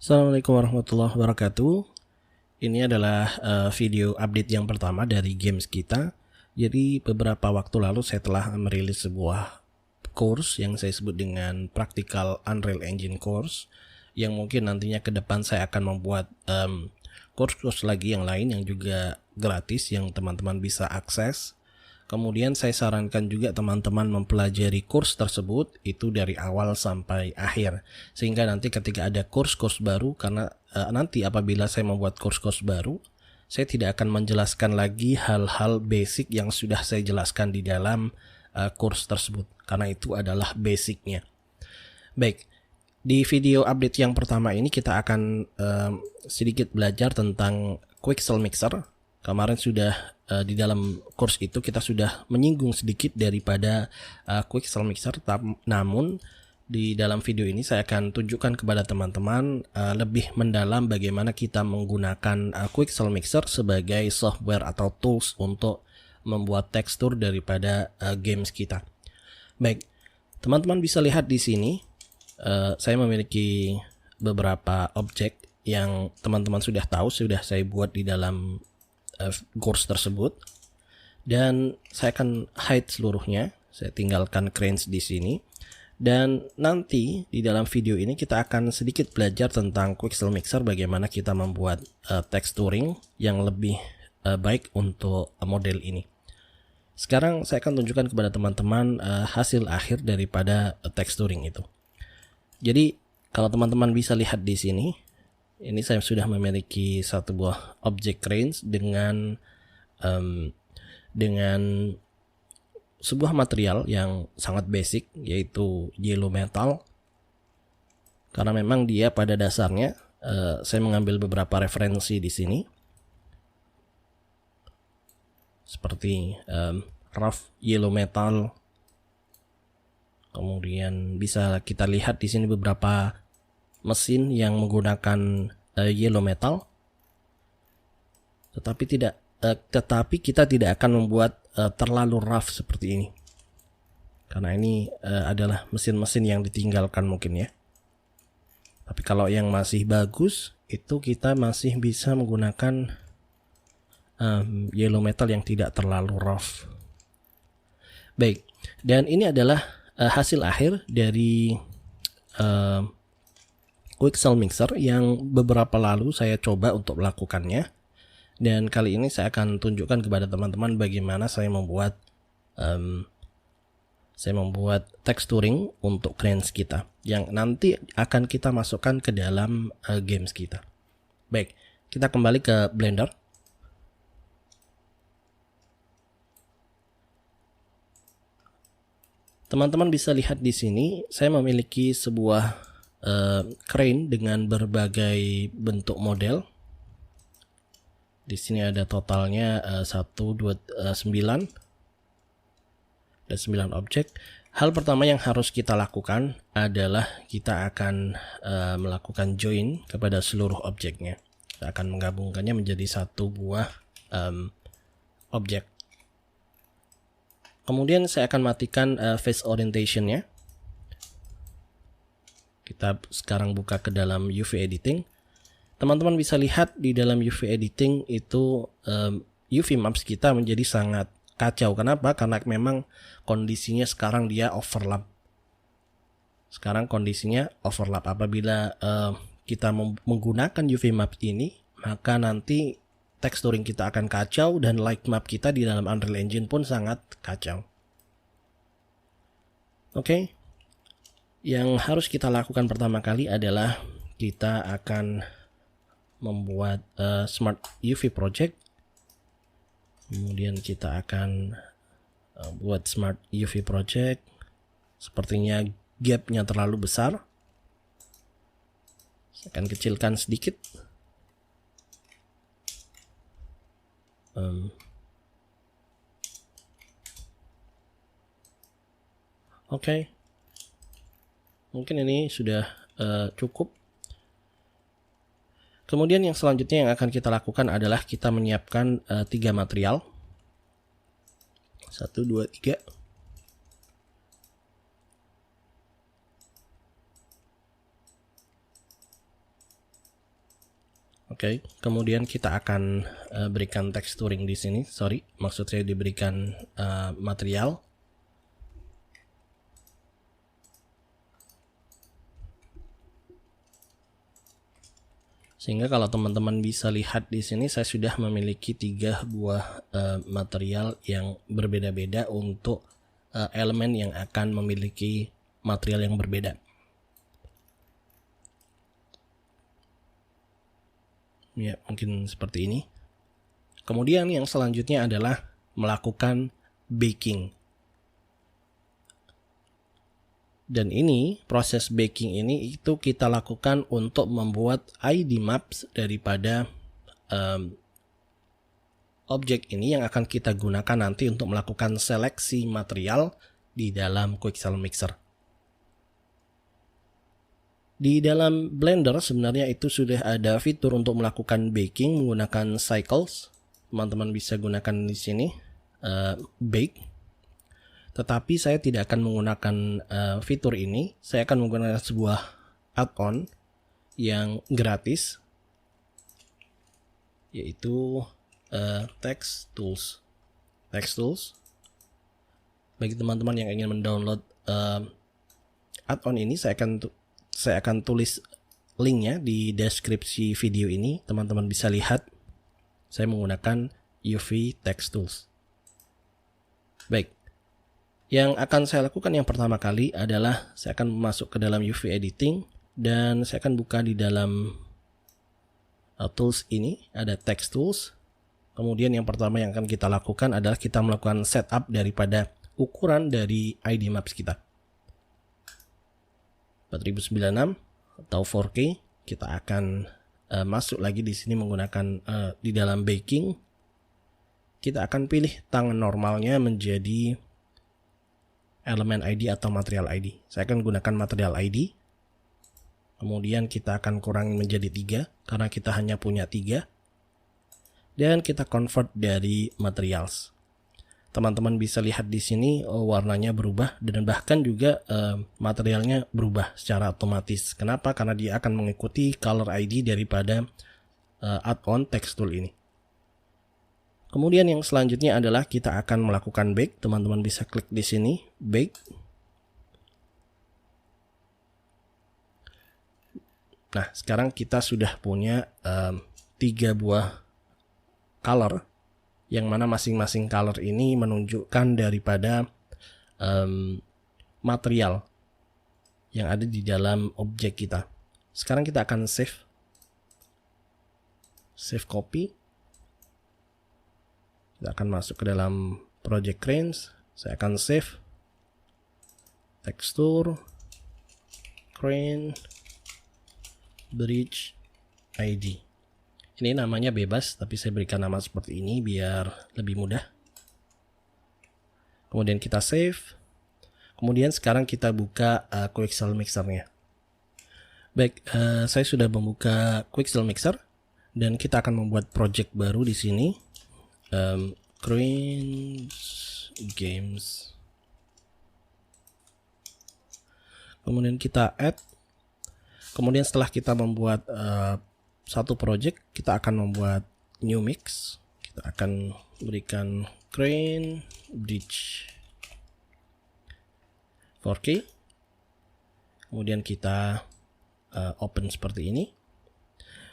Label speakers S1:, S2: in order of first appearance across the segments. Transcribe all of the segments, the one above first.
S1: Assalamualaikum warahmatullahi wabarakatuh. Ini adalah video update yang pertama dari games kita. Jadi beberapa waktu lalu saya telah merilis sebuah course yang saya sebut dengan Practical Unreal Engine Course, yang mungkin nantinya ke depan saya akan membuat course-course lagi yang lain yang juga gratis yang teman-teman bisa akses. Kemudian saya sarankan juga teman-teman mempelajari kurs tersebut itu dari awal sampai akhir, sehingga nanti ketika ada kurs-kurs baru, karena nanti apabila saya membuat kurs-kurs baru, saya tidak akan menjelaskan lagi hal-hal basic yang sudah saya jelaskan di dalam kurs tersebut, karena itu adalah basicnya. Baik, di video update yang pertama ini kita akan sedikit belajar tentang Quixel Mixer. Kemarin sudah di dalam course itu kita sudah menyinggung sedikit daripada Quixel Mixer, namun di dalam video ini saya akan tunjukkan kepada teman-teman lebih mendalam bagaimana kita menggunakan Quixel Mixer sebagai software atau tools untuk membuat tekstur daripada games kita. Baik, teman-teman bisa lihat di sini saya memiliki beberapa objek yang teman-teman sudah tahu, sudah saya buat di dalam course tersebut, dan saya akan hide seluruhnya. Saya tinggalkan cranes di sini, dan nanti di dalam video ini kita akan sedikit belajar tentang Quixel Mixer, bagaimana kita membuat texturing yang lebih baik untuk model ini. Sekarang saya akan tunjukkan kepada teman-teman hasil akhir daripada texturing itu. Jadi kalau teman-teman bisa lihat di sini, ini saya sudah memiliki satu buah objek cranes dengan sebuah material yang sangat basic, yaitu yellow metal. Karena memang dia pada dasarnya saya mengambil beberapa referensi di sini, seperti rough yellow metal. Kemudian bisa kita lihat di sini beberapa mesin yang menggunakan yellow metal, tetapi kita tidak akan membuat terlalu rough seperti ini, karena ini adalah mesin-mesin yang ditinggalkan mungkin ya. Tapi kalau yang masih bagus itu kita masih bisa menggunakan yellow metal yang tidak terlalu rough. Baik, dan ini adalah hasil akhir dari Quixel Mixer yang beberapa lalu saya coba untuk melakukannya, dan kali ini saya akan tunjukkan kepada teman-teman bagaimana saya membuat texturing untuk cranes kita yang nanti akan kita masukkan ke dalam games kita. Baik, kita kembali ke Blender. Teman-teman bisa lihat di sini saya memiliki sebuah crane dengan berbagai bentuk model. Di sini ada totalnya 1, 2, 9. Ada 9 objek. Hal pertama yang harus kita lakukan adalah kita akan melakukan join kepada seluruh objeknya. Kita akan menggabungkannya menjadi satu buah objek. Kemudian saya akan matikan face orientation-nya. Kita sekarang buka ke dalam UV editing. Teman-teman bisa lihat di dalam UV editing itu UV maps kita menjadi sangat kacau. Kenapa? Karena memang kondisinya sekarang dia overlap. Sekarang kondisinya overlap. Apabila kita menggunakan UV map ini, maka nanti texturing kita akan kacau, dan light map kita di dalam Unreal Engine pun sangat kacau. Oke. Yang harus kita lakukan pertama kali adalah kita akan membuat Smart UV project. Kemudian kita akan buat Smart UV project. Sepertinya gapnya terlalu besar. Saya akan kecilkan sedikit. Oke. Mungkin ini sudah cukup. Kemudian yang selanjutnya yang akan kita lakukan adalah kita menyiapkan 3 material. 1, 2, 3. Oke, kemudian kita akan berikan texturing di sini. Sorry, maksud saya diberikan material. Sehingga kalau teman-teman bisa lihat di sini, saya sudah memiliki 3 buah material yang berbeda-beda untuk elemen yang akan memiliki material yang berbeda. Ya, mungkin seperti ini. Kemudian yang selanjutnya adalah melakukan baking. Dan ini, proses baking ini itu kita lakukan untuk membuat ID maps daripada objek ini yang akan kita gunakan nanti untuk melakukan seleksi material di dalam Quixel Mixer. Di dalam Blender sebenarnya itu sudah ada fitur untuk melakukan baking menggunakan cycles. Teman-teman bisa gunakan di sini bake. Tetapi saya tidak akan menggunakan fitur ini. Saya akan menggunakan sebuah add-on yang gratis, yaitu Text Tools. Text Tools. Bagi teman-teman yang ingin mendownload add-on ini, saya akan tulis linknya di deskripsi video ini. Teman-teman bisa lihat saya menggunakan UV Text Tools. Baik, yang akan saya lakukan yang pertama kali adalah saya akan masuk ke dalam UV Editing dan saya akan buka di dalam tools ini, ada Text Tools. Kemudian yang pertama yang akan kita lakukan adalah kita melakukan setup daripada ukuran dari ID maps kita. 4096 atau 4K. Kita akan masuk lagi di sini menggunakan di dalam baking. Kita akan pilih tangan normalnya menjadi elemen ID atau material ID. Saya akan gunakan material ID. Kemudian kita akan kurangi menjadi 3 karena kita hanya punya 3. Dan kita convert dari materials. Teman-teman bisa lihat di sini warnanya berubah dan bahkan juga materialnya berubah secara otomatis. Kenapa? Karena dia akan mengikuti color ID daripada add-on text tool ini. Kemudian yang selanjutnya adalah kita akan melakukan bake. Teman-teman bisa klik di sini, bake. Nah, sekarang kita sudah punya 3 buah color, yang mana masing-masing color ini menunjukkan daripada material yang ada di dalam objek kita. Sekarang kita akan save copy. Kita akan masuk ke dalam project cranes. Saya akan save tekstur crane bridge ID. Ini namanya bebas, tapi saya berikan nama seperti ini biar lebih mudah. Kemudian kita save. Kemudian sekarang kita buka Quixel Mixer-nya. Baik, saya sudah membuka Quixel Mixer dan kita akan membuat project baru di sini. Cranes Games. Kemudian kita add. Kemudian setelah kita membuat satu project, kita akan membuat new mix. Kita akan berikan crane bridge 4K. Kemudian kita open seperti ini.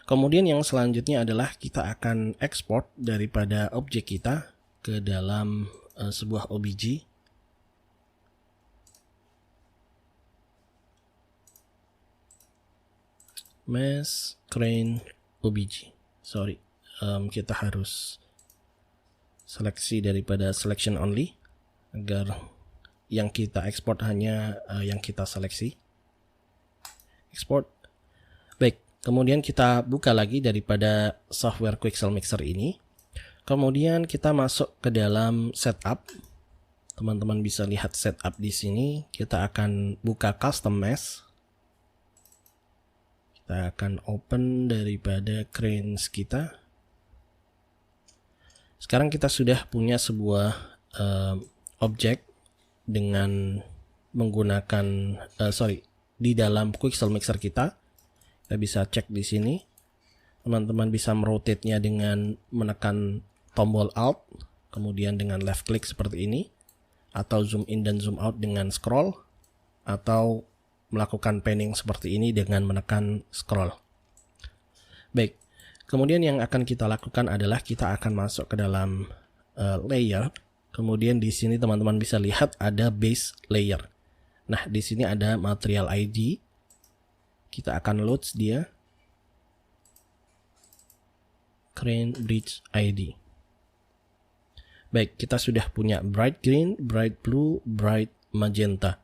S1: Kemudian yang selanjutnya adalah kita akan export daripada objek kita ke dalam sebuah OBJ. Mesh crane OBJ. Sorry, kita harus seleksi daripada selection only agar yang kita export hanya yang kita seleksi. Export. Baik, kemudian kita buka lagi daripada software Quixel Mixer ini. Kemudian kita masuk ke dalam setup. Teman-teman bisa lihat setup di sini. Kita akan buka custom mesh. Kita akan open daripada cranes kita. Sekarang kita sudah punya sebuah objek dengan menggunakan di dalam Quixel Mixer kita. Kita bisa cek di sini. teman-teman bisa merotate-nya dengan menekan tombol Alt, kemudian dengan left click seperti ini, atau zoom in dan zoom out dengan scroll, atau melakukan panning seperti ini dengan menekan scroll. Baik, kemudian yang akan kita lakukan adalah kita akan masuk ke dalam layer. Kemudian di sini teman-teman bisa lihat ada base layer. Nah, di sini ada material ID. Kita akan load dia. Crane Bridge ID. Baik, kita sudah punya bright green, bright blue, bright magenta.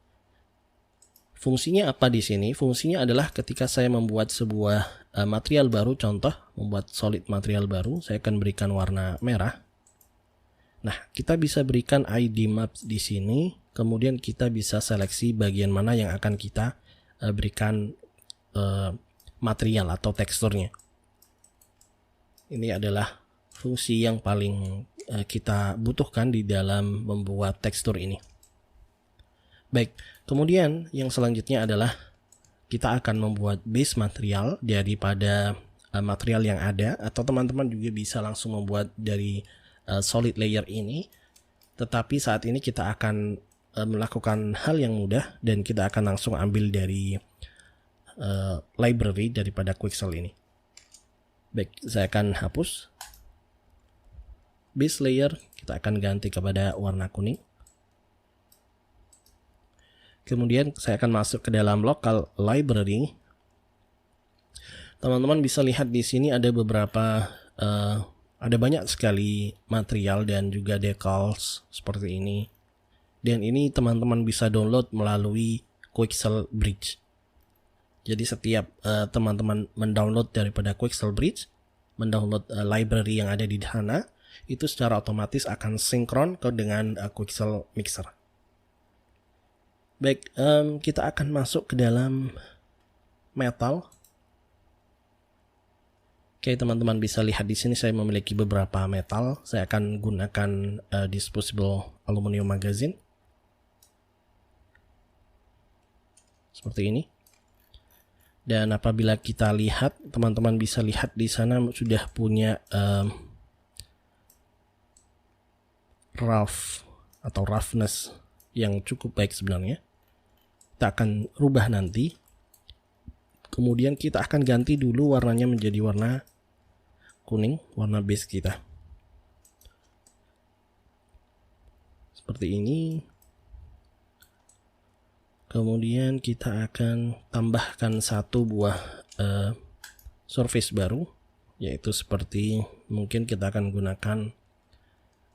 S1: Fungsinya apa di sini? Fungsinya adalah ketika saya membuat sebuah material baru, contoh membuat solid material baru, saya akan berikan warna merah. Nah, kita bisa berikan ID maps di sini, kemudian kita bisa seleksi bagian mana yang akan kita berikan material atau teksturnya. Ini adalah fungsi yang paling kita butuhkan di dalam membuat tekstur ini. Baik, kemudian yang selanjutnya adalah kita akan membuat base material daripada material yang ada, atau teman-teman juga bisa langsung membuat dari solid layer ini. Tetapi saat ini kita akan melakukan hal yang mudah dan kita akan langsung ambil dari library daripada Quixel ini. Baik, saya akan hapus base layer, kita akan ganti kepada warna kuning. Kemudian saya akan masuk ke dalam local library. Teman-teman bisa lihat di sini ada beberapa, ada banyak sekali material dan juga decals seperti ini. Dan ini teman-teman bisa download melalui Quixel Bridge. Jadi setiap teman-teman mendownload daripada Quixel Bridge, mendownload library yang ada di sana, itu secara otomatis akan sinkron dengan Quixel Mixer. Baik, kita akan masuk ke dalam metal. Oke, teman-teman bisa lihat di sini saya memiliki beberapa metal. Saya akan gunakan disposable aluminium magazine. Seperti ini. Dan apabila kita lihat, teman-teman bisa lihat di sana sudah punya rough atau roughness yang cukup baik sebenarnya. Kita akan rubah nanti. Kemudian kita akan ganti dulu warnanya menjadi warna kuning, warna base kita. Seperti ini. Kemudian kita akan tambahkan satu buah surface baru, yaitu seperti mungkin kita akan gunakan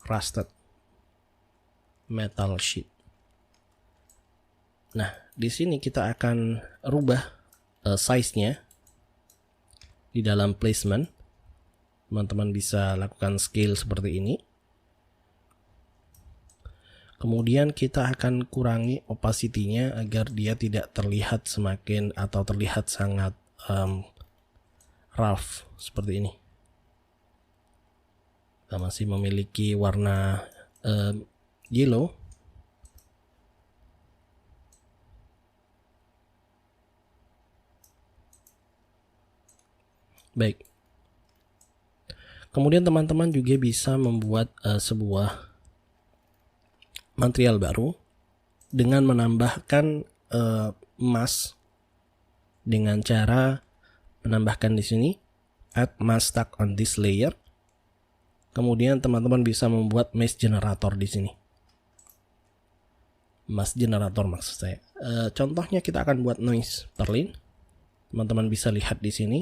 S1: rusted metal sheet. Nah, di sini kita akan rubah size-nya di dalam placement. Teman-teman bisa lakukan scale seperti ini. Kemudian kita akan kurangi opacity-nya agar dia tidak terlihat semakin atau terlihat sangat rough seperti ini. Kita masih memiliki warna yellow. Baik. Kemudian teman-teman juga bisa membuat sebuah material baru dengan menambahkan mask dengan cara menambahkan di sini add mask stack on this layer. Kemudian teman-teman bisa membuat mesh generator di sini. Mask generator maksud saya. Contohnya kita akan buat noise perlin. Teman-teman bisa lihat di sini.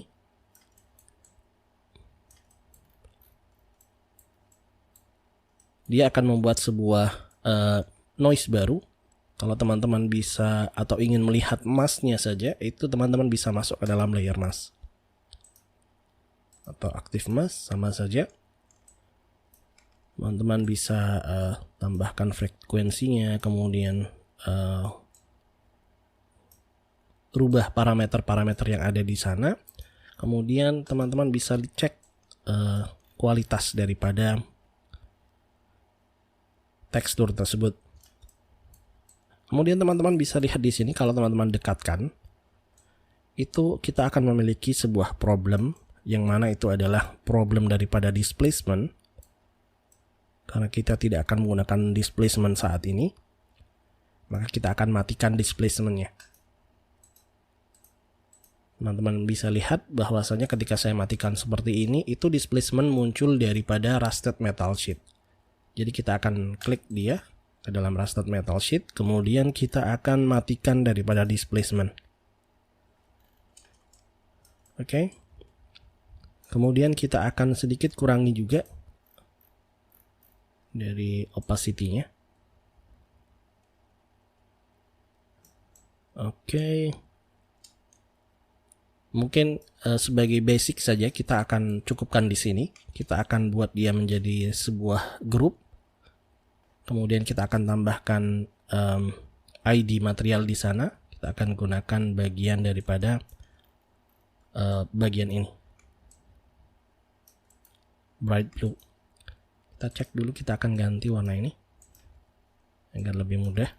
S1: Dia akan membuat sebuah noise baru. Kalau teman-teman bisa atau ingin melihat masknya saja, itu teman-teman bisa masuk ke dalam layer mask atau active mask, sama saja. Teman-teman bisa tambahkan frekuensinya, kemudian rubah parameter-parameter yang ada di sana. Kemudian teman-teman bisa cek kualitas daripada tekstur tersebut. Kemudian teman-teman bisa lihat di sini, kalau teman-teman dekatkan, itu kita akan memiliki sebuah problem yang mana itu adalah problem daripada displacement, karena kita tidak akan menggunakan displacement saat ini, maka kita akan matikan displacementnya. Teman-teman bisa lihat bahwasanya ketika saya matikan seperti ini, itu displacement muncul daripada rusted metal sheet. Jadi kita akan klik dia ke dalam rusted metal sheet, kemudian kita akan matikan daripada displacement. Oke. Kemudian kita akan sedikit kurangi juga dari opacity-nya. Oke. Mungkin sebagai basic saja kita akan cukupkan di sini. Kita akan buat dia menjadi sebuah grup. Kemudian kita akan tambahkan ID material di sana. Kita akan gunakan bagian daripada bagian ini, bright blue. Kita cek dulu, kita akan ganti warna ini agar lebih mudah.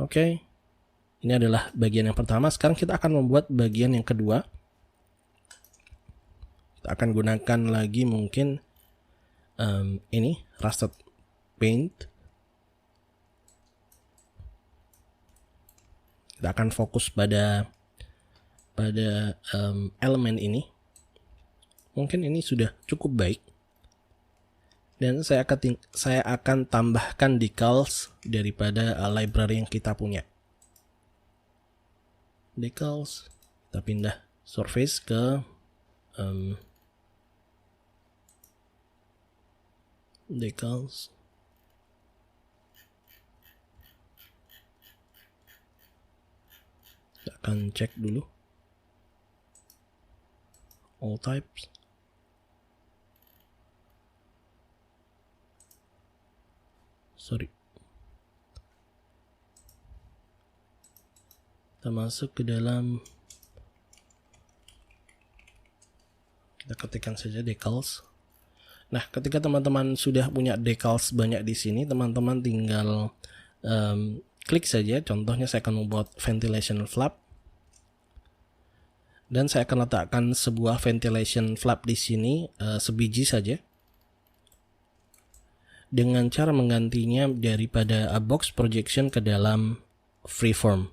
S1: Oke. Ini adalah bagian yang pertama. Sekarang kita akan membuat bagian yang kedua. Kita akan gunakan lagi mungkin ini rusted paint. Kita akan fokus pada elemen ini. Mungkin ini sudah cukup baik. Dan saya akan tambahkan decals daripada library yang kita punya. Decals, kita pindah surface ke decals. Kita akan cek dulu all types. Sorry. Kita masuk ke dalam, kita ketikkan saja decals. Nah, ketika teman-teman sudah punya decals banyak di sini, teman-teman tinggal klik saja. Contohnya saya akan membuat ventilation flap, dan saya akan letakkan sebuah ventilation flap di sini, sebiji saja, dengan cara menggantinya daripada box projection ke dalam freeform.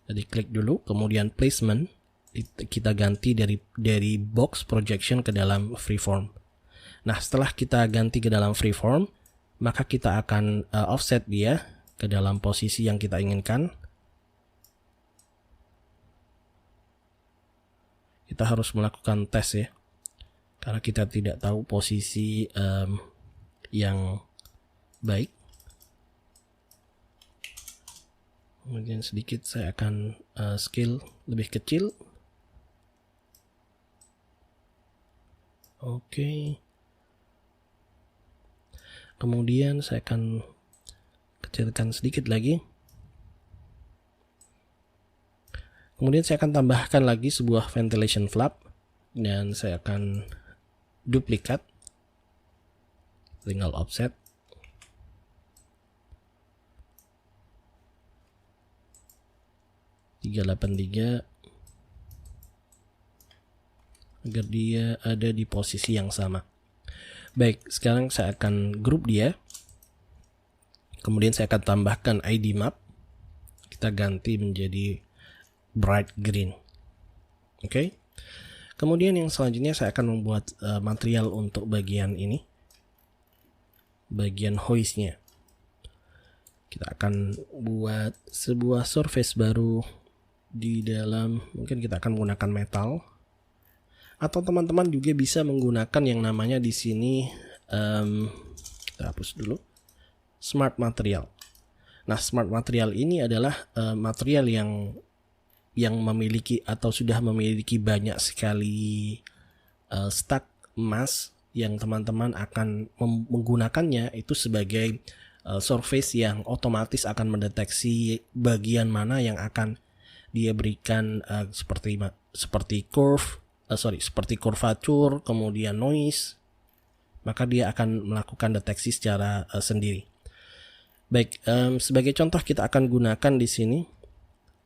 S1: Jadi klik dulu, kemudian placement kita ganti dari box projection ke dalam freeform. Nah, setelah kita ganti ke dalam freeform, maka kita akan offset dia ke dalam posisi yang kita inginkan. Kita harus melakukan tes ya, karena kita tidak tahu posisi yang baik. Kemudian sedikit saya akan scale lebih kecil. Oke. Kemudian saya akan kecilkan sedikit lagi. Kemudian saya akan tambahkan lagi sebuah ventilation flap, dan saya akan duplikat, tinggal offset. .383 agar dia ada di posisi yang sama. Baik, sekarang saya akan grup dia. Kemudian saya akan tambahkan ID map. Kita ganti menjadi bright green. Oke. Kemudian yang selanjutnya saya akan membuat material untuk bagian ini, bagian hoistnya. Kita akan buat sebuah surface baru di dalam, mungkin kita akan menggunakan metal, atau teman-teman juga bisa menggunakan yang namanya di sini, kita hapus dulu, smart material. Nah, smart material ini adalah material yang memiliki atau sudah memiliki banyak sekali stack emas, yang teman-teman akan menggunakannya itu sebagai surface yang otomatis akan mendeteksi bagian mana yang akan dia berikan seperti curvature, kemudian noise, maka dia akan melakukan deteksi secara sendiri. Baik, sebagai contoh kita akan gunakan di sini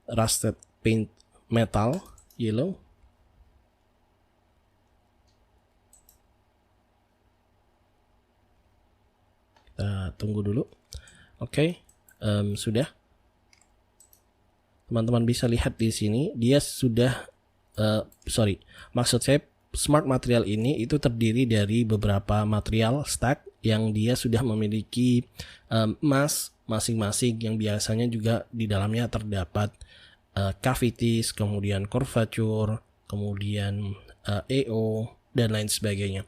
S1: rusted paint metal yellow. Kita tunggu dulu. Oke, sudah. Teman-teman bisa lihat di sini dia sudah maksud saya smart material ini itu terdiri dari beberapa material stack yang dia sudah memiliki mask masing-masing, yang biasanya juga di dalamnya terdapat cavities, kemudian curvature, kemudian EO dan lain sebagainya.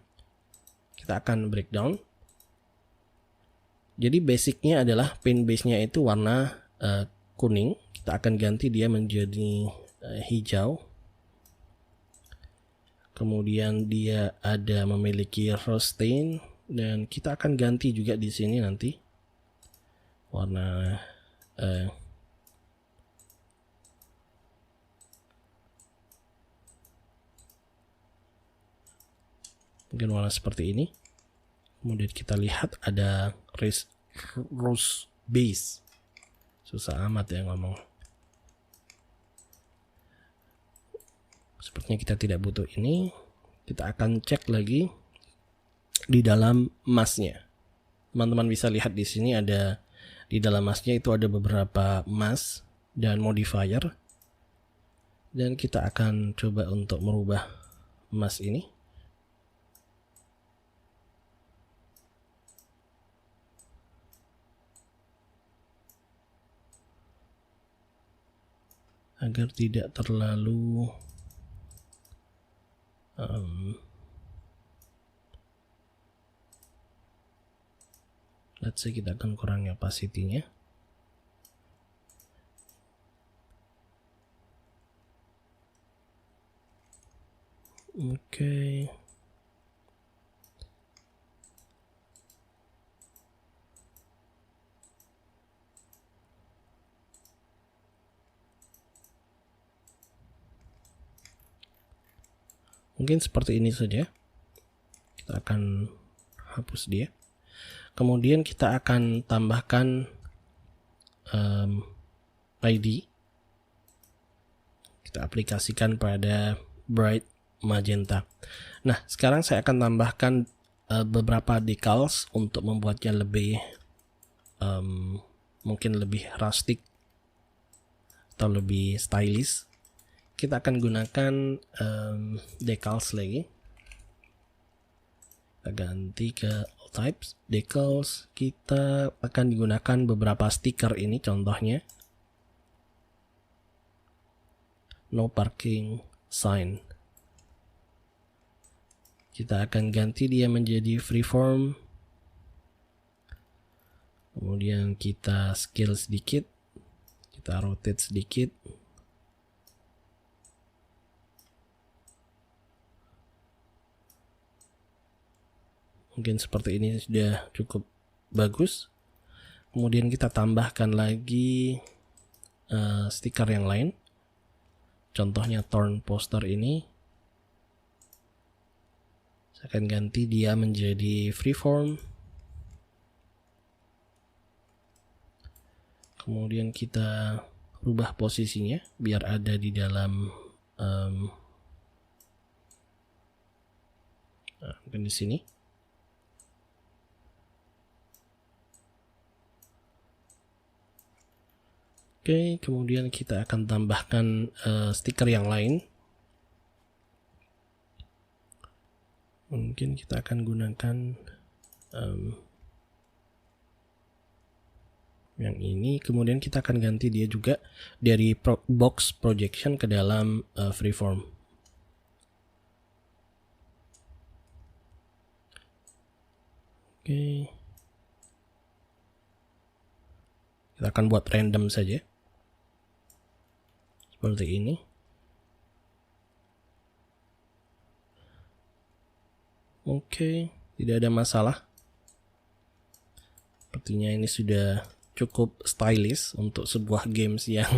S1: Kita akan breakdown. Jadi basicnya adalah paint base-nya itu warna kuning. Kita akan ganti dia menjadi hijau. Kemudian dia ada memiliki rose stain, dan kita akan ganti juga di sini nanti warna mungkin warna seperti ini. Kemudian kita lihat ada rose base. Susah amat ya ngomong. Sepertinya kita tidak butuh ini. Kita akan cek lagi di dalam masknya. Teman-teman bisa lihat di sini ada di dalam masknya itu ada beberapa mask dan modifier. Dan kita akan coba untuk merubah mask ini. Agar tidak terlalu let's say kita akan kurangi opacity-nya. Oke. Mungkin seperti ini saja. Kita akan hapus dia. Kemudian kita akan tambahkan ID. Kita aplikasikan pada bright magenta. Nah, sekarang saya akan tambahkan beberapa decals untuk membuatnya lebih mungkin lebih rustic atau lebih stylish. Kita akan gunakan decals lagi. Kita ganti ke all types, decals. Kita akan digunakan beberapa stiker ini, contohnya no parking sign. Kita akan ganti dia menjadi freeform. Kemudian kita scale sedikit, kita rotate sedikit. Mungkin seperti ini sudah cukup bagus. Kemudian kita tambahkan lagi stiker yang lain. Contohnya torn poster ini. Saya akan ganti dia menjadi freeform. Kemudian kita rubah posisinya biar ada di dalam mungkin di sini. Oke, kemudian kita akan tambahkan stiker yang lain. Mungkin kita akan gunakan yang ini. Kemudian kita akan ganti dia juga dari box projection ke dalam freeform. Oke. Kita akan buat random saja. Seperti ini. Oke, tidak ada masalah. Sepertinya ini sudah cukup stylish untuk sebuah games yang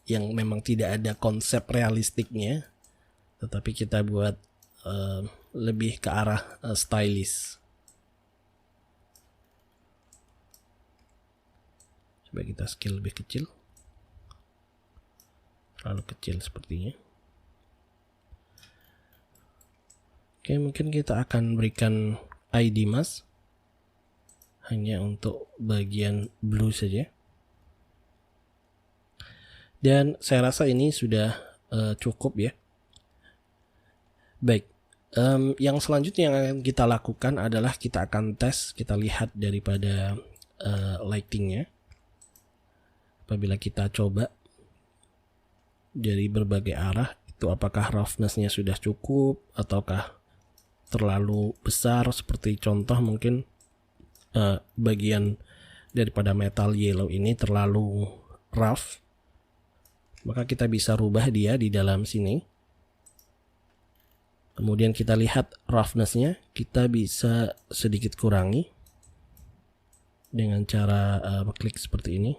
S1: memang tidak ada konsep realistiknya, tetapi kita buat lebih ke arah stylish. Coba kita scale lebih kecil. Terlalu kecil sepertinya. Oke, mungkin kita akan berikan ID mask, hanya untuk bagian blue saja. Dan saya rasa ini sudah cukup ya. Baik, yang selanjutnya yang akan kita lakukan adalah kita akan tes, kita lihat daripada lightingnya. Apabila kita coba dari berbagai arah, itu apakah roughness-nya sudah cukup ataukah terlalu besar. Seperti contoh mungkin bagian daripada metal yellow ini terlalu rough, maka kita bisa rubah dia di dalam sini. Kemudian kita lihat roughness-nya, kita bisa sedikit kurangi dengan cara klik seperti ini.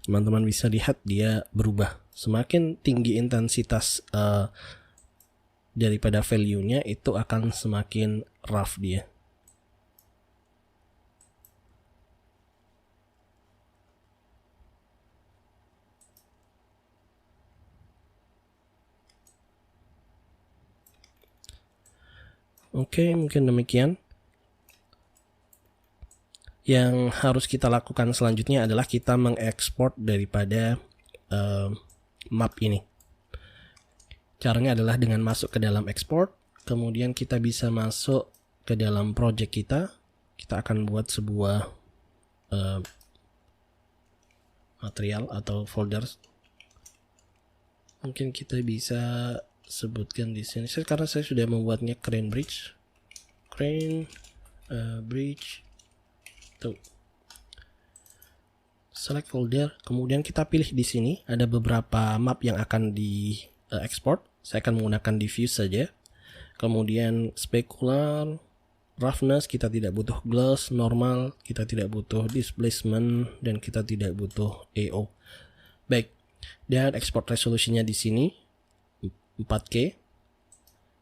S1: Teman-teman bisa lihat dia berubah. Semakin tinggi intensitas daripada value-nya, itu akan semakin rough dia. Oke, mungkin demikian. Yang harus kita lakukan selanjutnya adalah kita mengekspor daripada map ini. Caranya adalah dengan masuk ke dalam export, kemudian kita bisa masuk ke dalam project kita. Kita akan buat sebuah material atau folder. Mungkin kita bisa sebutkan di sini, karena saya sudah membuatnya crane bridge, tuh. Select folder, kemudian kita pilih di sini ada beberapa map yang akan di export. Saya akan menggunakan diffuse saja. Kemudian specular, roughness kita tidak butuh, gloss, normal kita tidak butuh, displacement dan kita tidak butuh AO. Baik, dan export resolusinya di sini 4K.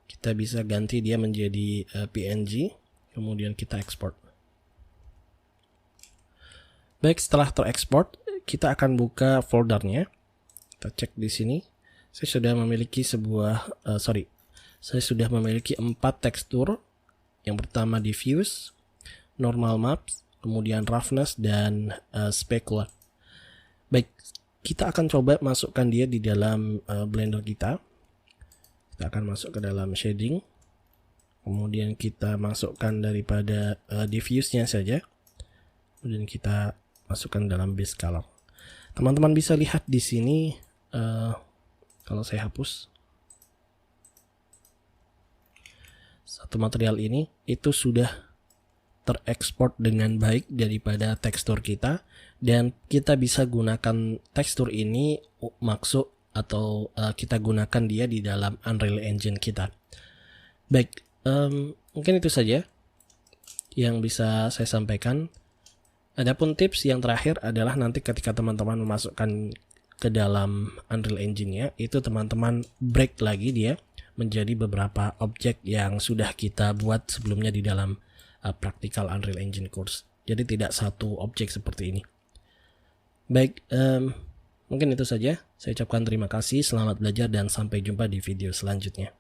S1: Kita bisa ganti dia menjadi PNG, kemudian kita export. Baik, setelah terekspor, kita akan buka foldernya. Kita cek di sini. Saya sudah memiliki saya sudah memiliki 4 tekstur. Yang pertama diffuse, normal maps, kemudian roughness dan specular. Baik, kita akan coba masukkan dia di dalam Blender kita. Kita akan masuk ke dalam shading, kemudian kita masukkan daripada diffuse-nya saja, kemudian kita masukkan dalam base color. Teman-teman bisa lihat di sini, kalau saya hapus satu material ini, itu sudah terekspor dengan baik daripada tekstur kita, dan kita bisa gunakan tekstur ini masuk atau kita gunakan dia di dalam Unreal Engine kita. Baik, mungkin itu saja yang bisa saya sampaikan. Adapun tips yang terakhir adalah nanti ketika teman-teman memasukkan ke dalam Unreal Engine-nya, itu teman-teman break lagi dia menjadi beberapa objek yang sudah kita buat sebelumnya di dalam practical Unreal Engine course. Jadi tidak satu objek seperti ini. Baik, mungkin itu saja. Saya ucapkan terima kasih, selamat belajar, dan sampai jumpa di video selanjutnya.